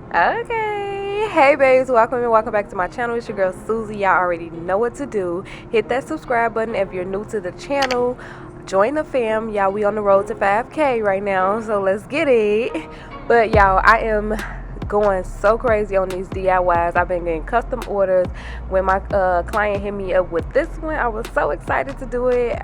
Okay, hey babes, welcome and welcome back to my channel. It's your girl Susie. Y'all already know what to do. Hit that subscribe button if you're new to the channel. Join the fam. Y'all, we on the road to 5K right now, so let's get it. But y'all, I am going so crazy on these DIYs. I've been getting custom orders. When my client hit me up with this one, I was so excited to do it.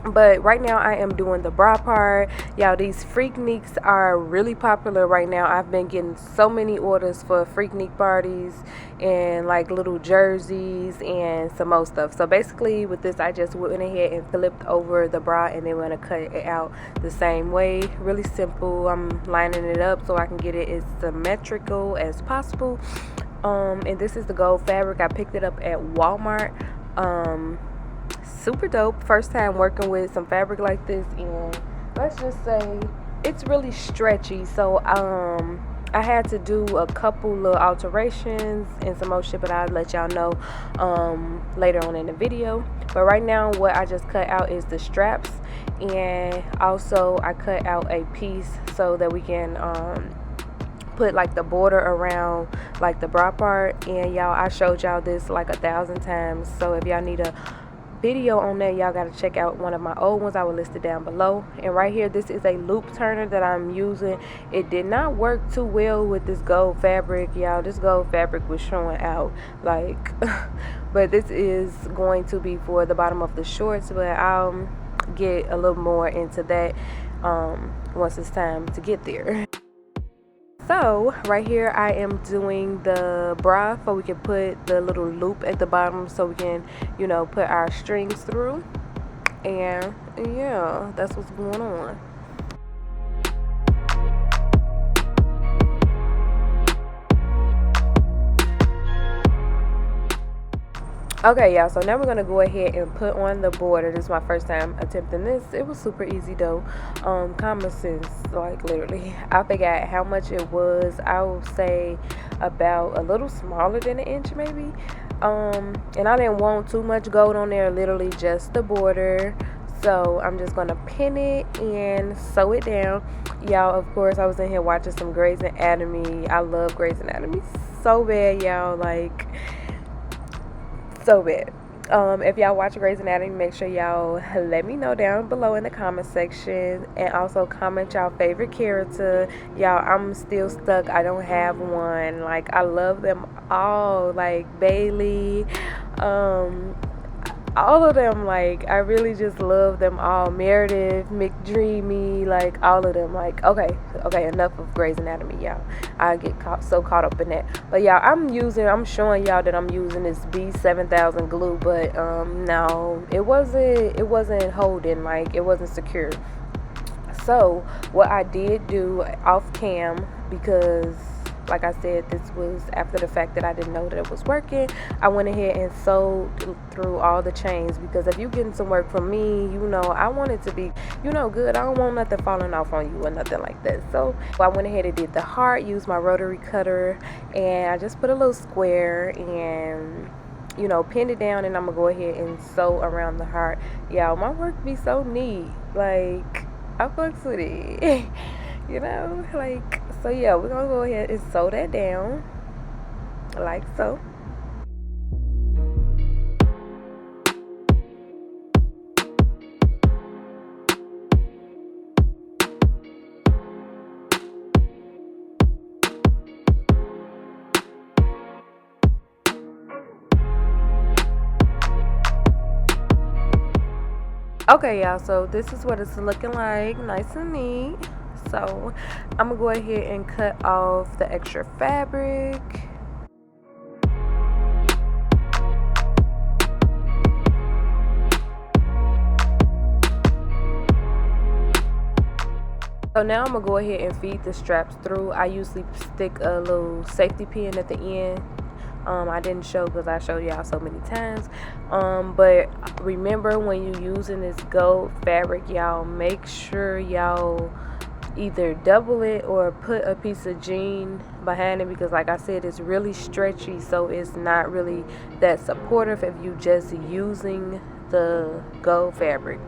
But right now I am doing the bra part. Y'all, these Freakniks are really popular right now. I've been getting so many orders for Freaknik parties and like little jerseys and some more stuff. So basically with this, I just went ahead and flipped over the bra and then we're gonna cut it out the same way. Really simple. I'm lining it up so I can get it as symmetrical as possible. And this is the gold fabric. I picked it up at Walmart. Super dope. First time working with some fabric like this, and let's just say it's really stretchy, so I had to do a couple little alterations and some more shit, but I'll let y'all know later on in the video. But right now what I just cut out is the straps, and also I cut out a piece so that we can put like the border around like the bra part. And y'all, I showed y'all this like 1,000 times, so if y'all need a video on that, y'all gotta check out one of my old ones. I will list it down below. And right here, this is a loop turner that I'm using. It did not work too well with this gold fabric, y'all. This gold fabric was showing out like but this is going to be for the bottom of the shorts, but I'll get a little more into that once it's time to get there. So right here I am doing the bra so we can put the little loop at the bottom so we can, you know, put our strings through. And yeah, that's what's going on. Okay, y'all, so now we're gonna go ahead and put on the border. This is my first time attempting this. It was super easy though. Common sense, like literally. I forgot how much it was. I would say about a little smaller than an inch maybe. And I didn't want too much gold on there, literally just the border. So I'm just gonna pin it and sew it down. Y'all, of course I was in here watching some Grey's Anatomy. I love Grey's Anatomy so bad, y'all, like so bad. If y'all watch Grey's Anatomy, make sure y'all let me know down below in the comment section, and also comment y'all favorite character. Y'all, I'm still stuck. I don't have one. Like, I love them all, like Bailey, all of them. Like, I really just love them all. Meredith, McDreamy, like all of them. Like, okay, enough of Grey's Anatomy, y'all. I get so caught up in that. But y'all, I'm showing y'all that I'm using this B7000 glue, but no, it wasn't holding, like it wasn't secure. So what I did do off cam, because like I said, this was after the fact that I didn't know that it was working, I went ahead and sewed through all the chains, because if you getting some work from me, you know, I want it to be, you know, good. I don't want nothing falling off on you or nothing like that. So I went ahead and did the heart, used my rotary cutter, and I just put a little square and, you know, pinned it down, and I'm gonna go ahead and sew around the heart. Y'all, my work be so neat. Like, I fucks with it. You know, like, so yeah, we're gonna go ahead and sew that down like so. Okay, y'all, so this is what it's looking like, nice and neat. So I'm gonna go ahead and cut off the extra fabric. So now I'm gonna go ahead and feed the straps through. I usually stick a little safety pin at the end. I didn't show because I showed y'all so many times. But remember, when you're using this gold fabric, y'all, make sure y'all either double it or put a piece of jean behind it, because like I said, it's really stretchy, so it's not really that supportive if you just using the gold fabric.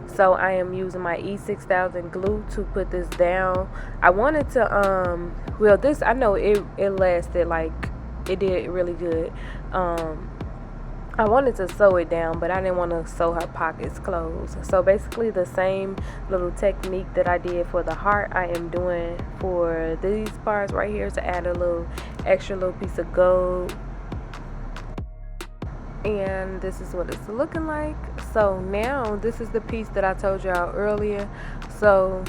So I am using my E6000 glue to put this down. I wanted to well, this, I know it lasted, like, it did really good. I wanted to sew it down, but I didn't want to sew her pockets closed. So basically the same little technique that I did for the heart, I am doing for these parts right here, to add a little extra little piece of gold. And this is what it's looking like. So now this is the piece that I told y'all earlier. So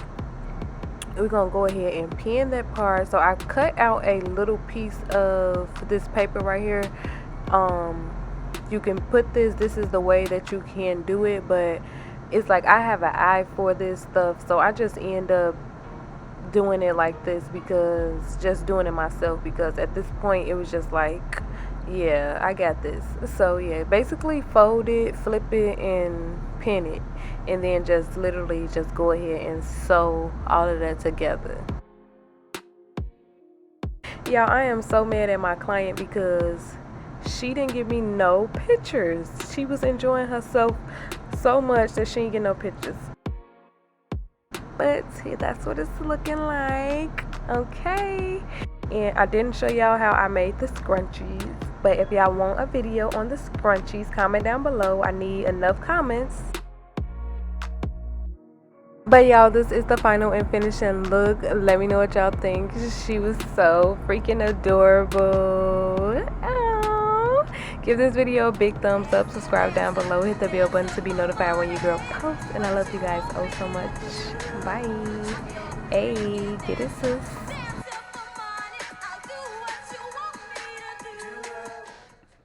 we're gonna go ahead and pin that part. So I cut out a little piece of this paper right here. You can put this is the way that you can do it, but it's like I have an eye for this stuff, so I just end up doing it like this, because just doing it myself, because at this point it was just like, yeah, I got this. So yeah, basically fold it, flip it, and pin it, and then just literally just go ahead and sew all of that together. Y'all, I am so mad at my client because she didn't give me no pictures. She was enjoying herself so much that she didn't get no pictures. But that's what it's looking like. Okay. And I didn't show y'all how I made the scrunchies. But if y'all want a video on the scrunchies, comment down below. I need enough comments. But y'all, this is the final and finishing look. Let me know what y'all think. She was so freaking adorable. Give this video a big thumbs up, subscribe down below, hit the bell button to be notified when your girl posts, and I love you guys oh so much. Bye. Hey, get it, sis.